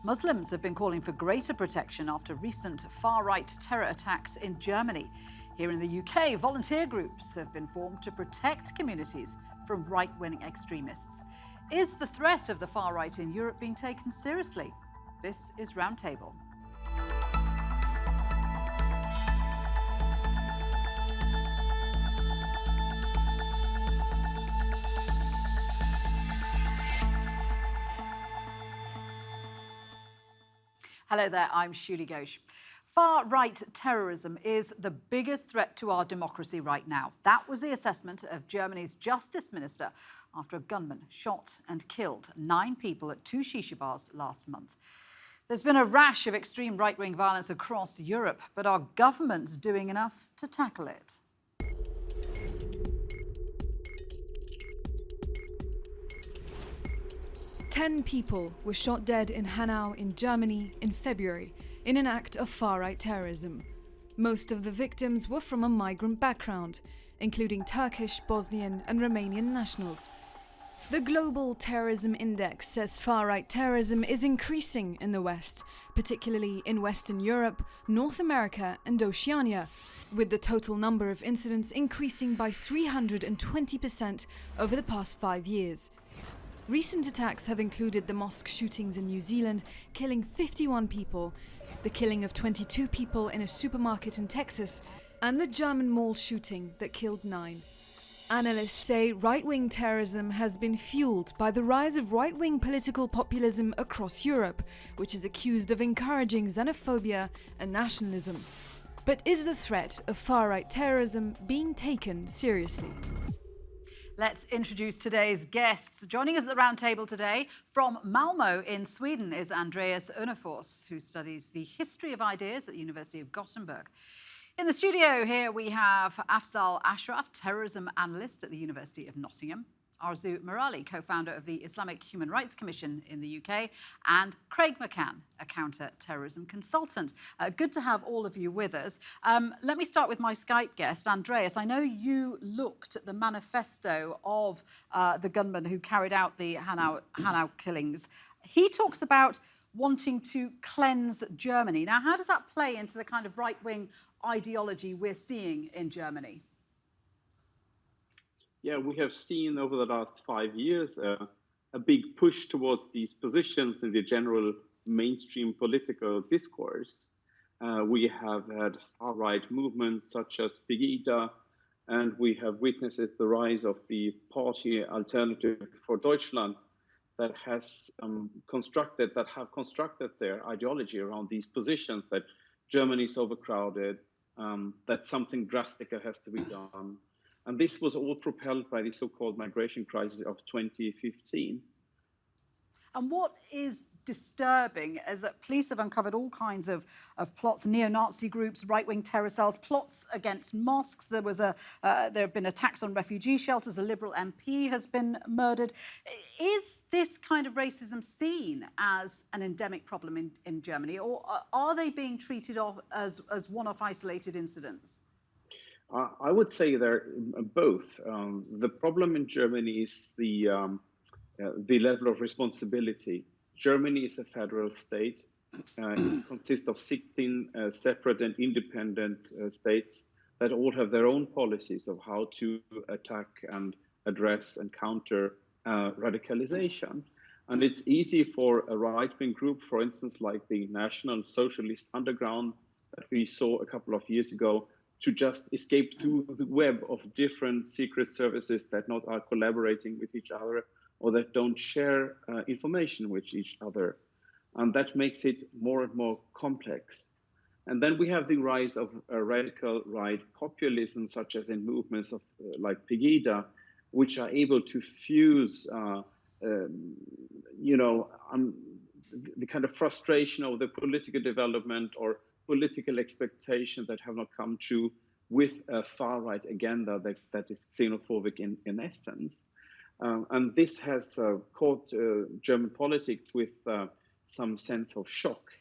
Muslims have been calling for greater protection after recent far-right terror attacks in Germany. Here in the UK, volunteer groups have been formed to protect communities from right-wing extremists. Is the threat of the far-right in Europe being taken seriously? This is Roundtable. Hello there, I'm Shuli Ghosh. Far-right terrorism is the biggest threat to our democracy right now. That was the assessment of Germany's Justice Minister after a gunman shot and killed 9 people at 2 shisha bars last month. There's been a rash of extreme right-wing violence across Europe, but are governments doing enough to tackle it? Ten people were shot dead in Hanau in Germany in February in an act of far-right terrorism. Most of the victims were from a migrant background, including Turkish, Bosnian and Romanian nationals. The Global Terrorism Index says far-right terrorism is increasing in the West, particularly in Western Europe, North America and Oceania, with the total number of incidents increasing by 320% over the past 5 years. Recent attacks have included the mosque shootings in New Zealand, killing 51 people, the killing of 22 people in a supermarket in Texas, and the German mall shooting that killed 9. Analysts say right-wing terrorism has been fueled by the rise of right-wing political populism across Europe, which is accused of encouraging xenophobia and nationalism. But is the threat of far-right terrorism being taken seriously? Let's introduce today's guests. Joining us at the round table today from Malmö in Sweden is Andreas Önnerfors, who studies the history of ideas at the University of Gothenburg. In the studio here we have Afzal Ashraf, terrorism analyst at the University of Nottingham, Arzu Merali, co-founder of the Islamic Human Rights Commission in the UK, and Craig McCann, a counter-terrorism consultant. Good to have all of you with us. Let me start with my Skype guest, Andreas. I know you looked at the manifesto of the gunman who carried out the Hanau killings. He talks about wanting to cleanse Germany. Now, how does that play into the kind of right-wing ideology we're seeing in Germany? Yeah, we have seen over the last 5 years a big push towards these positions in the general mainstream political discourse. We have had far-right movements such as Pegida, and we have witnessed the rise of the party Alternative for Deutschland that has constructed their ideology around these positions, that Germany is overcrowded, that something drastic has to be done. And this was all propelled by the so-called migration crisis of 2015. And what is disturbing is that police have uncovered all kinds of plots, neo-Nazi groups, right-wing terror cells, plots against mosques. There have been attacks on refugee shelters. A Liberal MP has been murdered. Is this kind of racism seen as an endemic problem in Germany, or are they being treated as one-off isolated incidents? I would say they're both. The problem in Germany is the level of responsibility. Germany is a federal state. It consists of 16 separate and independent states that all have their own policies of how to attack and address and counter radicalization. And it's easy for a right-wing group, for instance, like the National Socialist Underground that we saw a couple of years ago, to just escape to the web of different secret services that not are collaborating with each other or that don't share information with each other. And that makes it more and more complex. And then we have the rise of radical right populism, such as in movements of like Pegida, which are able to fuse the kind of frustration of the political development or political expectations that have not come true with a far-right agenda that is xenophobic in essence. And this has caught German politics with some sense of shock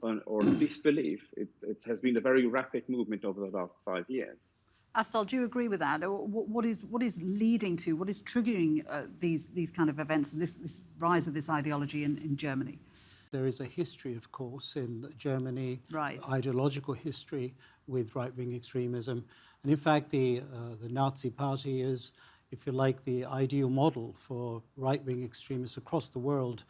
or disbelief. It has been a very rapid movement over the last 5 years. Afzal, do you agree with that? What is leading to, what is triggering these kind of events, this rise of this ideology in Germany? there is a history, of course, in Germany, Right. ideological history with right-wing extremism. And in fact, the Nazi Party is, if you like, the ideal model for right-wing extremists across the world,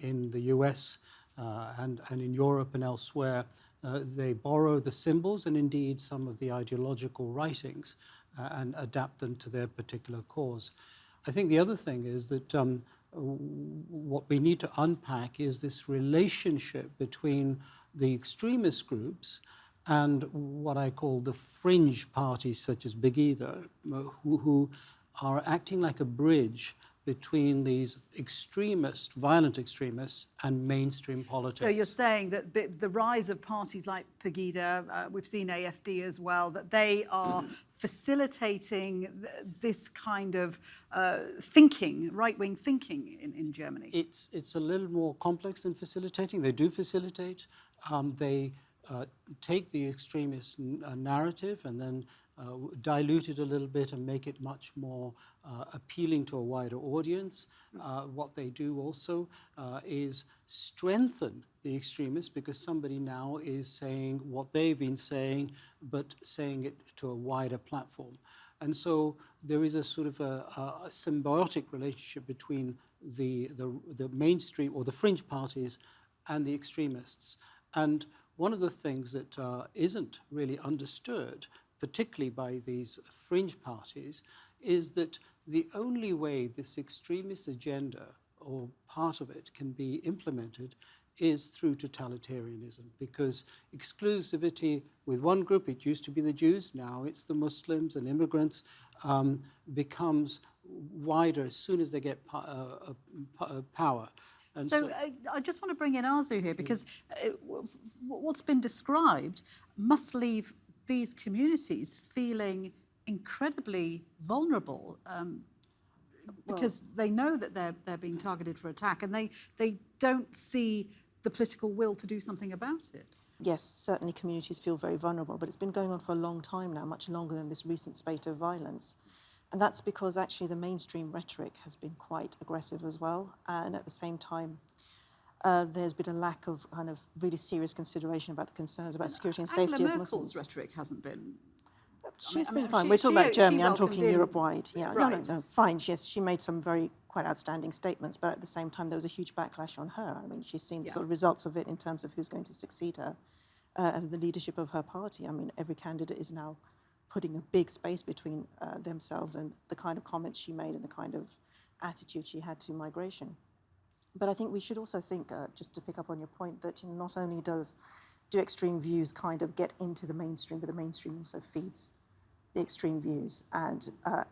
in the US and in Europe and elsewhere. They borrow the symbols and indeed some of the ideological writings and adapt them to their particular cause. I think the other thing is that what we need to unpack is this relationship between the extremist groups and what I call the fringe parties, such as Pegida, who are acting like a bridge between these extremists, violent extremists, and mainstream politics. So you're saying that the rise of parties like Pegida, we've seen AfD as well, that they are facilitating this kind of thinking, right-wing thinking in Germany? It's a little more complex than facilitating. They do facilitate. They take the extremist narrative and then dilute it a little bit and make it much more appealing to a wider audience. What they do also is strengthen the extremists, because somebody now is saying what they've been saying, but saying it to a wider platform. And so there is a sort of a symbiotic relationship between the mainstream or the fringe parties and the extremists. And one of the things that isn't really understood, particularly by these fringe parties, is that the only way this extremist agenda or part of it can be implemented is through totalitarianism, because exclusivity with one group, it used to be the Jews, now it's the Muslims and immigrants, becomes wider as soon as they get power. And so I just want to bring in Arzu here, because what's been described must leave these communities feeling incredibly vulnerable, because they know that they're being targeted for attack, and they don't see the political will to do something about it. Yes, certainly communities feel very vulnerable, but it's been going on for a long time now, much longer than this recent spate of violence. And that's because actually the mainstream rhetoric has been quite aggressive as well. And at the same time, there's been a lack of kind of really serious consideration about the concerns about security and safety of Muslims. Angela Merkel's rhetoric hasn't been... She's been fine. We're talking about Germany. I'm talking Europe-wide. Yeah, right. No, fine. Yes, she made some quite outstanding statements, but at the same time, there was a huge backlash on her. I mean, she's seen the sort of results of it in terms of who's going to succeed her as the leadership of her party. I mean, every candidate is now putting a big space between themselves and the kind of comments she made and the kind of attitude she had to migration. But I think we should also think, just to pick up on your point, that not only do extreme views kind of get into the mainstream, but the mainstream also feeds the extreme views and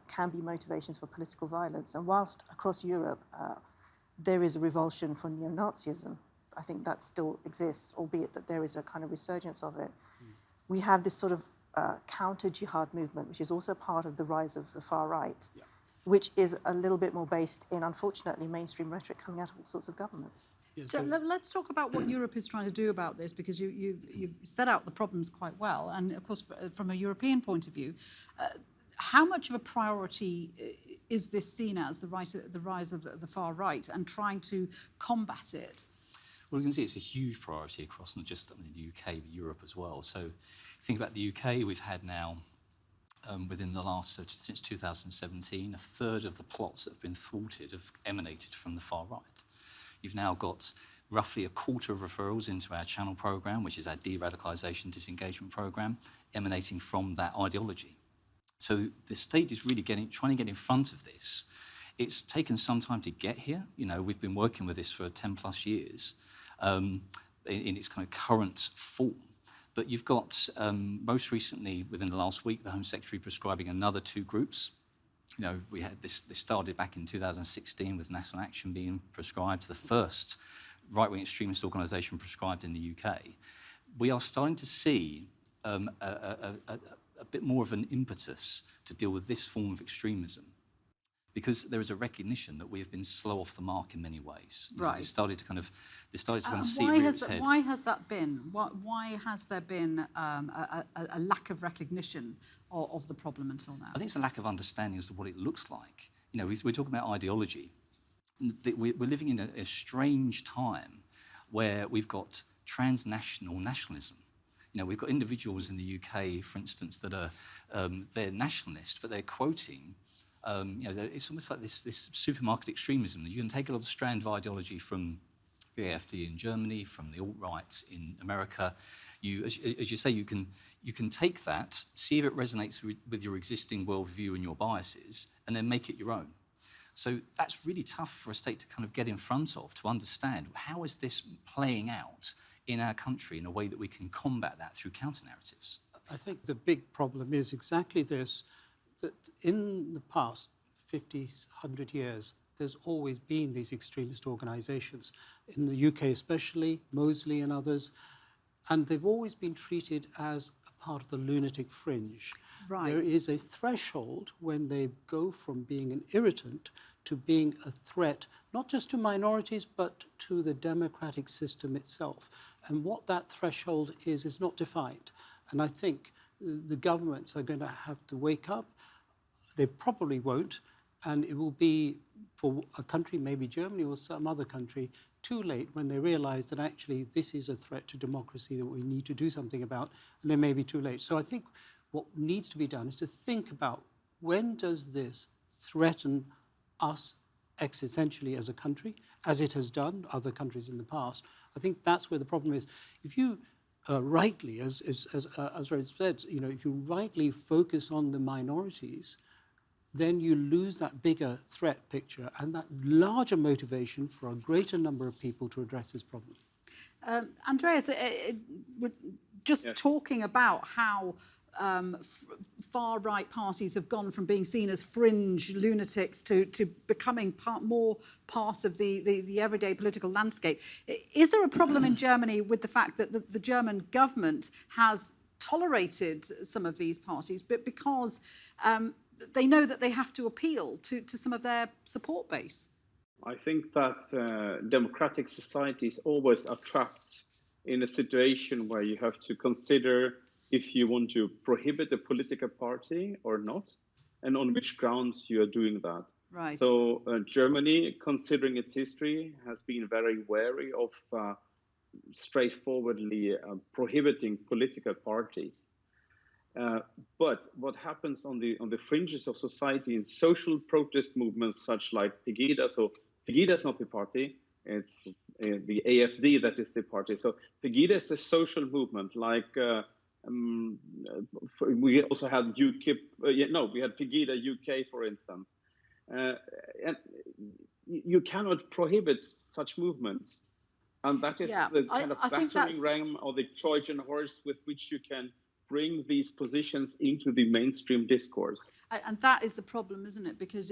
can be motivations for political violence. And whilst across Europe there is a revulsion for neo-Nazism, I think that still exists, albeit that there is a kind of resurgence of it. We have this sort of counter-jihad movement, which is also part of the rise of the far right, which is a little bit more based in, unfortunately, mainstream rhetoric coming out of all sorts of governments. yeah, So let's talk about what Europe is trying to do about this, because you've set out the problems quite well. And of course, from a European point of view, how much of a priority is this seen as, the rise of the far right, and trying to combat it? Well, we can see it's a huge priority across not just the UK, but Europe as well. So think about the UK, we've had now, within the last, since 2017, a third of the plots that have been thwarted have emanated from the far right. You've now got roughly a quarter of referrals into our channel programme, which is our de-radicalisation disengagement programme, emanating from that ideology. So the state is really trying to get in front of this. It's taken some time to get here. You know, we've been working with this for 10 plus years in its kind of current form. But you've got, most recently, within the last week, the Home Secretary prescribing another 2 groups. You know, we had this started back in 2016 with National Action being prescribed, the first right-wing extremist organisation prescribed in the UK. We are starting to see a bit more of an impetus to deal with this form of extremism, because there is a recognition that we have been slow off the mark in many ways. You know, they started to kind of see it rear its head. Why has that been? Why has there been a lack of recognition of the problem until now? I think it's a lack of understanding as to what it looks like. You know, we're talking about ideology. We're living in a strange time where we've got transnational nationalism. You know, we've got individuals in the UK, for instance, that are they're nationalist, but they're quoting. You know, it's almost like this supermarket extremism. You can take a lot of strand of ideology from the AfD in Germany, from the alt-right in America. As you say, you can take that, see if it resonates with your existing worldview and your biases, and then make it your own. So that's really tough for a state to kind of get in front of, to understand how is this playing out in our country in a way that we can combat that through counter-narratives. I think the big problem is exactly this, that in the past 50, 100 years, there's always been these extremist organizations, in the UK especially, Mosley and others, and they've always been treated as a part of the lunatic fringe. Right. There is a threshold when they go from being an irritant to being a threat, not just to minorities, but to the democratic system itself. And what that threshold is not defined. And I think the governments are going to have to wake up. They probably won't, and it will be, for a country, maybe Germany or some other country, too late when they realize that actually this is a threat to democracy that we need to do something about, and they may be too late. So I think what needs to be done is to think about, when does this threaten us existentially as a country, as it has done other countries in the past? I think that's where the problem is. If you rightly, as Ray said, you know, if you rightly focus on the minorities, then you lose that bigger threat picture and that larger motivation for a greater number of people to address this problem. Andreas, we're just talking about how far-right parties have gone from being seen as fringe lunatics to becoming more part of the everyday political landscape. Is there a problem in Germany with the fact that the German government has tolerated some of these parties, but because they know that they have to appeal to some of their support base? I think that democratic societies always are trapped in a situation where you have to consider if you want to prohibit a political party or not, and on which grounds you are doing that. Right. So Germany, considering its history, has been very wary of straightforwardly prohibiting political parties. But what happens on the fringes of society in social protest movements such like Pegida, so Pegida is not the party, it's the AfD that is the party. So Pegida is a social movement like we also had UKIP, we had Pegida UK, for instance. And you cannot prohibit such movements. And that is the kind of battering ram or the Trojan horse with which you can bring these positions into the mainstream discourse. And that is the problem, isn't it? Because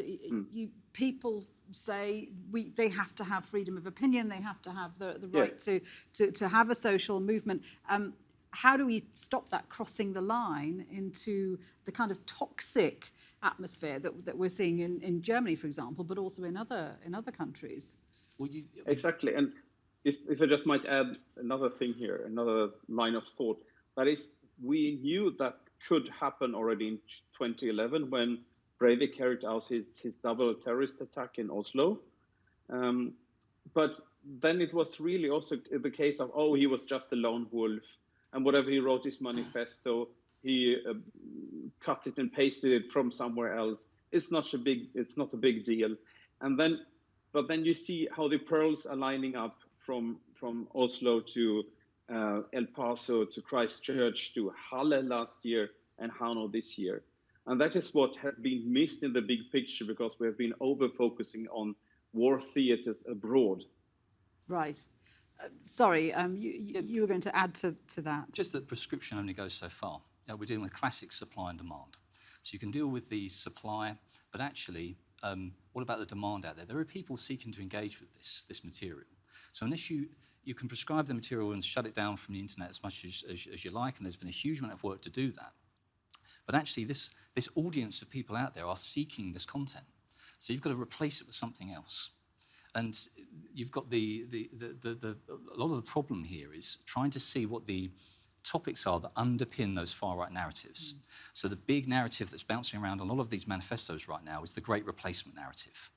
people say they have to have freedom of opinion, they have to have the right to have a social movement. How do we stop that crossing the line into the kind of toxic atmosphere that we're seeing in Germany, for example, but also in other countries? Well, exactly. And if I just might add another thing here, another line of thought, that is, we knew that could happen already in 2011 when Breivik carried out his double terrorist attack in Oslo. But then it was really also the case of, he was just a lone wolf. And whatever he wrote his manifesto, he cut it and pasted it from somewhere else. It's not a big deal. But then you see how the pearls are lining up from Oslo to El Paso to Christchurch to Halle last year and Hanau this year. And that is what has been missed in the big picture because we have been over-focusing on war theaters abroad. Right. Sorry, you were going to add to that. Just that prescription only goes so far. We're dealing with classic supply and demand. So you can deal with the supply, but actually, what about the demand out there? There are people seeking to engage with this material. So unless you can prescribe the material and shut it down from the internet as much as you like, and there's been a huge amount of work to do that. But actually, this audience of people out there are seeking this content. So you've got to replace it with something else. And you've got a lot of the problem here is trying to see what the topics are that underpin those far-right narratives. So the big narrative that's bouncing around on a lot of these manifestos right now is the great replacement narrative.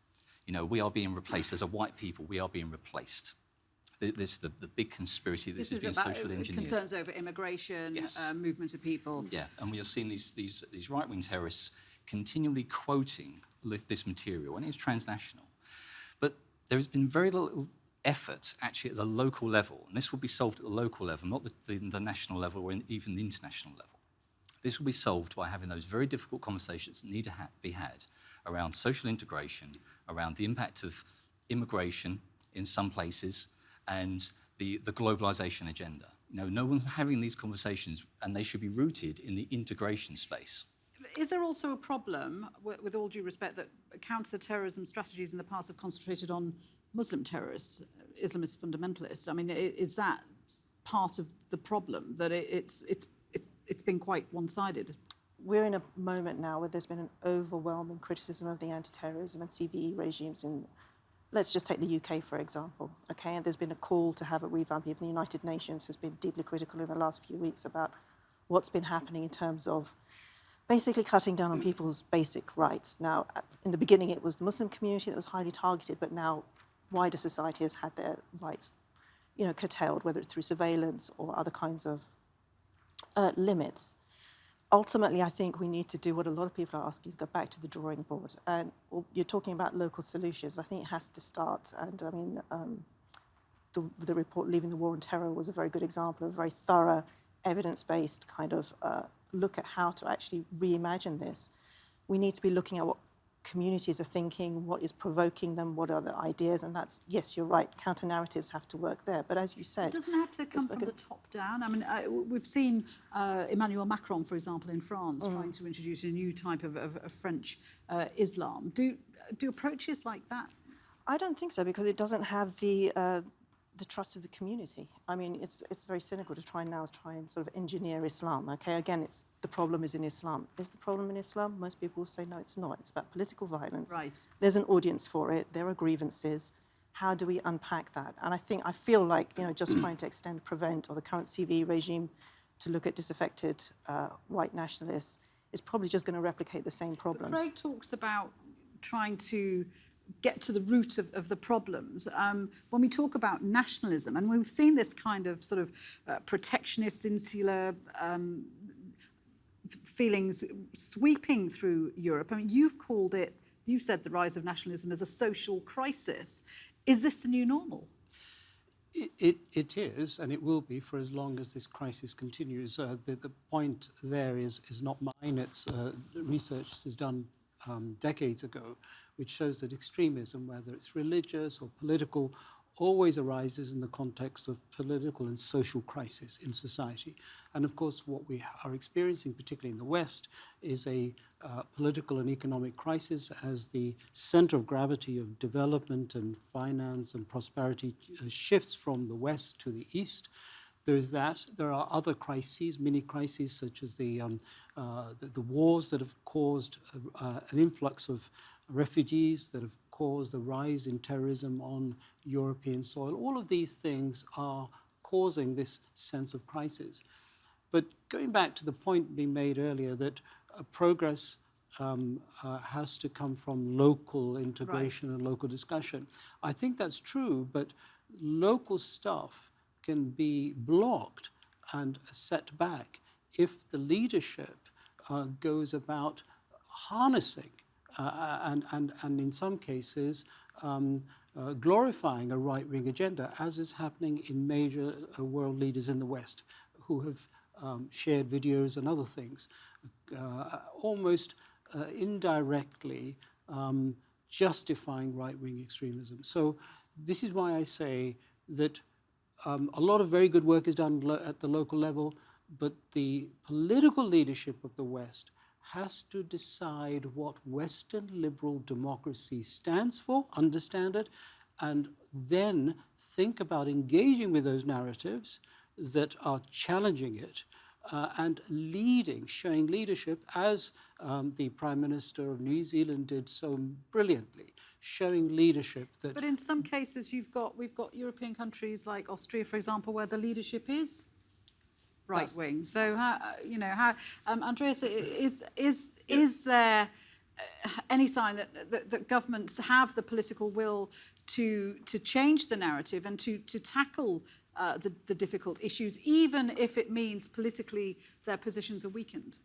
You know, we are being replaced as a white people, we are being replaced. the big conspiracy. This has been is about social engineered. concerns over immigration, Yes. movement of people. Yeah, and we are seeing these right-wing terrorists continually quoting this material, and it's transnational. But there has been very little effort actually at the local level, and this will be solved at the local level, not the national level or even the international level. This will be solved by having those very difficult conversations that need to be had around social integration, around the impact of immigration in some places, and the globalization agenda. No one's having these conversations, and they should be rooted in the integration space. Is there also a problem, with all due respect, that counter-terrorism strategies in the past have concentrated on Muslim terrorists, Islamist fundamentalists? I mean, is that part of the problem, that it's been quite one-sided? We're in a moment now where there's been an overwhelming criticism of the anti-terrorism and CVE regimes in, let's just take the UK, for example, okay? And there's been a call to have a revamp. Even the United Nations has been deeply critical in the last few weeks about what's been happening in terms of basically cutting down on people's basic rights. Now, in the beginning, it was the Muslim community that was highly targeted, but now wider society has had their rights, curtailed, whether it's through surveillance or other kinds of limits. Ultimately, I think we need to do what a lot of people are asking, is go back to the drawing board. And you're talking about local solutions. I think it has to start. And I mean, the report Leaving the War on Terror was a very good example of a very thorough, evidence-based kind of look at how to actually reimagine this. We need to be looking at what communities are thinking, what is provoking them, what are the ideas, and that's, yes, you're right, counter-narratives have to work there. But as you said... It doesn't have to come from the top down. I mean, we've seen Emmanuel Macron, for example, in France, trying to introduce a new type of French Islam. Do approaches like that? I don't think so, because it doesn't have the trust of the community. I mean, it's very cynical to try and sort of engineer Islam, okay? Again, the problem is in Islam. Is the problem in Islam? Most people will say, no, it's not. It's about political violence. Right. There's an audience for it. There are grievances. How do we unpack that? And I feel like, just trying to extend PREVENT or the current CVE regime to look at disaffected white nationalists is probably just going to replicate the same problems. Craig talks about trying to get to the root of the problems. When we talk about nationalism, and we've seen this kind of sort of protectionist, insular feelings sweeping through Europe. I mean, you've said the rise of nationalism as a social crisis. Is this the new normal? It is, and it will be for as long as this crisis continues. The point there is not mine. It's research that was done decades ago, which shows that extremism, whether it's religious or political, always arises in the context of political and social crisis in society. And of course, what we are experiencing, particularly in the West, is a political and economic crisis as the center of gravity of development and finance and prosperity shifts from the West to the East. There's that. There are other crises, mini crises, such as the wars that have caused an influx of refugees, that have caused a rise in terrorism on European soil. All of these things are causing this sense of crisis. But going back to the point being made earlier that progress has to come from local integration and local discussion, I think that's true, but local stuff can be blocked and set back if the leadership goes about harnessing and in some cases glorifying a right-wing agenda, as is happening in major world leaders in the West who have shared videos and other things, almost indirectly justifying right-wing extremism. So this is why I say that a lot of very good work is done at the local level, but the political leadership of the West has to decide what Western liberal democracy stands for, understand it, and then think about engaging with those narratives that are challenging it and leading, showing leadership, as the Prime Minister of New Zealand did so brilliantly, showing leadership that... But in some cases, we've got European countries like Austria, for example, where the leadership is right-wing. So, Andreas, is there any sign that governments have the political will to change the narrative and to tackle the difficult issues, even if it means politically their positions are weakened?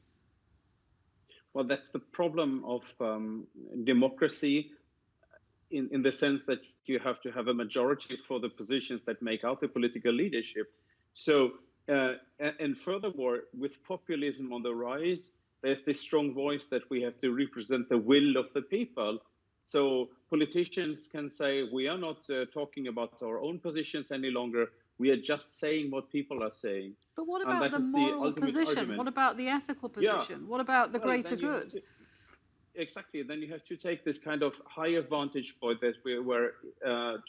Well, that's the problem of democracy, in the sense that you have to have a majority for the positions that make out the political leadership. So, and furthermore, with populism on the rise, there's this strong voice that we have to represent the will of the people. So politicians can say, we are not talking about our own positions any longer. We are just saying what people are saying. But what about the moral position? Argument. What about the ethical position? What about the greater good? Exactly. Then you have to take this kind of higher vantage point that we were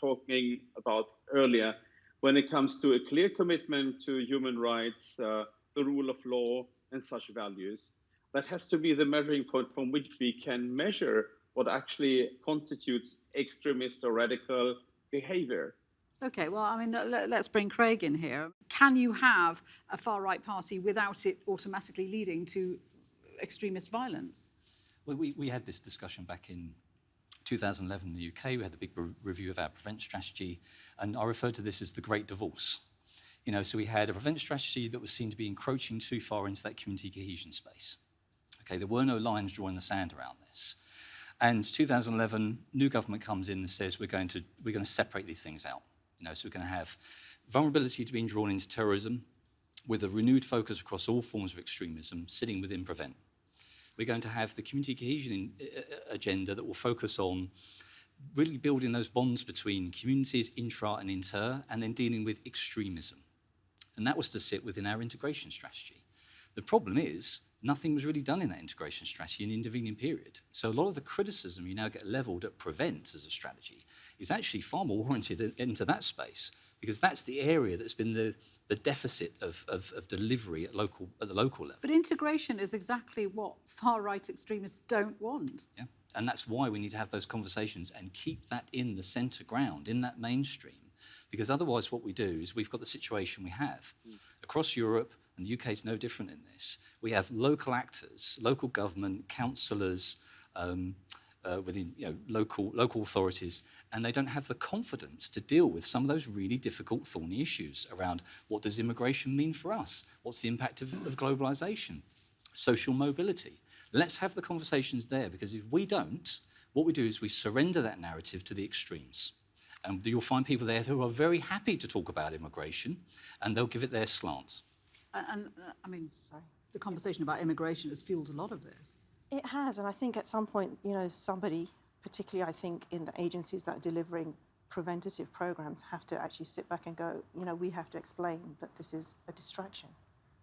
talking about earlier, when it comes to a clear commitment to human rights, the rule of law, and such values. That has to be the measuring point from which we can measure what actually constitutes extremist or radical behavior. Okay, well, I mean, let's bring Craig in here. Can you have a far-right party without it automatically leading to extremist violence? Well, we had this discussion back in 2011 in the UK. We had the big review of our prevent strategy, and I referred to this as the Great Divorce. You know, so we had a prevent strategy that was seen to be encroaching too far into that community cohesion space. Okay, there were no lines drawing the sand around this. And 2011, new government comes in and says we're going to separate these things out. You know, so we're going to have vulnerability to being drawn into terrorism with a renewed focus across all forms of extremism sitting within prevent. We're going to have the community cohesion agenda that will focus on really building those bonds between communities, intra and inter, and then dealing with extremism. And that was to sit within our integration strategy. The problem is, nothing was really done in that integration strategy in the intervening period. So a lot of the criticism you now get levelled at prevent as a strategy is actually far more warranted into that space, because that's the area that's been the deficit of delivery at the local level. But integration is exactly what far-right extremists don't want. Yeah, and that's why we need to have those conversations and keep that in the centre ground, in that mainstream, because otherwise what we do is we've got the situation we have. Across Europe, and the UK is no different in this, we have local actors, local government, councillors, within local authorities, and they don't have the confidence to deal with some of those really difficult, thorny issues around what does immigration mean for us? What's the impact of globalisation? Social mobility. Let's have the conversations there, because if we don't, what we do is we surrender that narrative to the extremes. And you'll find people there who are very happy to talk about immigration, and they'll give it their slant. And I mean, the conversation about immigration has fueled a lot of this. It has, and I think at some point, you know, somebody, particularly I think in the agencies that are delivering preventative programs, have to actually sit back and go, you know, we have to explain that this is a distraction.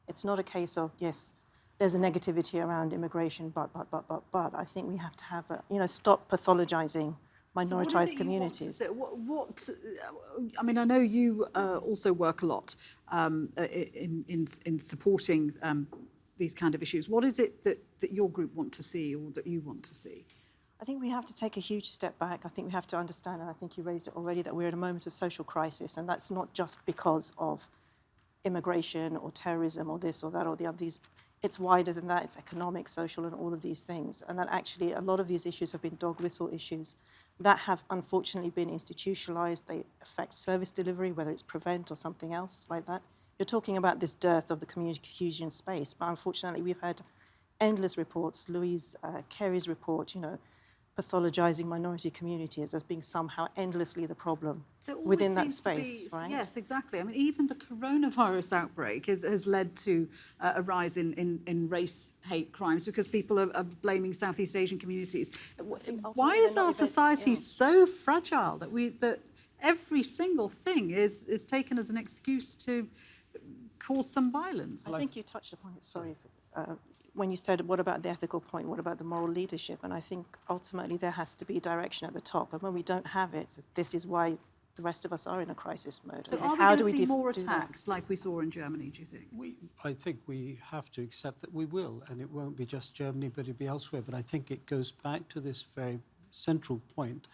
It's not a case of, yes, there's a negativity around immigration, but. I think we have to have stop pathologizing minoritized communities. I mean, I know you also work a lot in supporting these kind of issues. What is it that your group want to see, or that you want to see? I think we have to take a huge step back. I think we have to understand, and I think you raised it already, that we're in a moment of social crisis, and that's not just because of immigration or terrorism or this or that or the other. It's wider than that. It's economic, social, and all of these things. And that actually a lot of these issues have been dog whistle issues that have unfortunately been institutionalized. They affect service delivery, whether it's prevent or something else like that. You're talking about this dearth of the community cohesion space, but unfortunately we've had endless reports. Louise Carey's report, pathologizing minority communities as being somehow endlessly the problem within that space, right? Yes, exactly. I mean, even the coronavirus outbreak has led to a rise in race hate crimes, because people are blaming Southeast Asian communities. Why is our society so fragile that every single thing is taken as an excuse to cause some violence? I think you touched upon it, sorry, when you said, what about the ethical point, what about the moral leadership? And I think ultimately there has to be direction at the top. And when we don't have it, this is why the rest of us are in a crisis mode. So are we going to see more attacks like we saw in Germany, do you think? I think we have to accept that we will, and it won't be just Germany, but it'll be elsewhere. But I think it goes back to this very central point,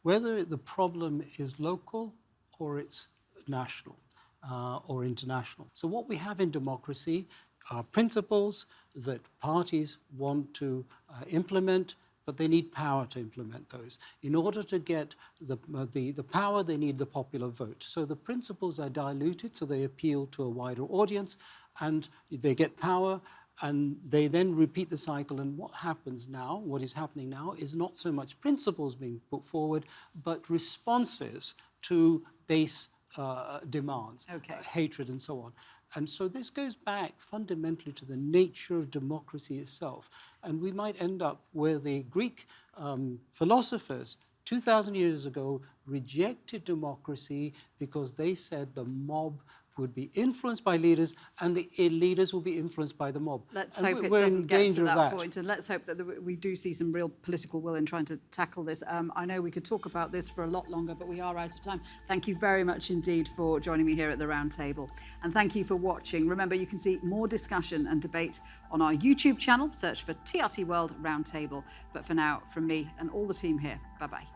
whether the problem is local or it's national or international. So what we have in democracy are principles that parties want to implement but they need power to implement those. In order to get the power, they need the popular vote. So the principles are diluted, so they appeal to a wider audience, and they get power, and they then repeat the cycle. And what happens now, what is happening now, is not so much principles being put forward, but responses to base demands, hatred, and so on. And so this goes back fundamentally to the nature of democracy itself. And we might end up where the Greek philosophers 2,000 years ago rejected democracy because they said the mob would be influenced by leaders, and the leaders will be influenced by the mob. Let's and hope it we're doesn't in get danger to of that point, and let's hope that we do see some real political will in trying to tackle this. I know we could talk about this for a lot longer, but we are out of time. Thank you very much indeed for joining me here at the Roundtable, and thank you for watching. Remember, you can see more discussion and debate on our YouTube channel. Search for TRT World Roundtable. But for now, from me and all the team here, bye-bye.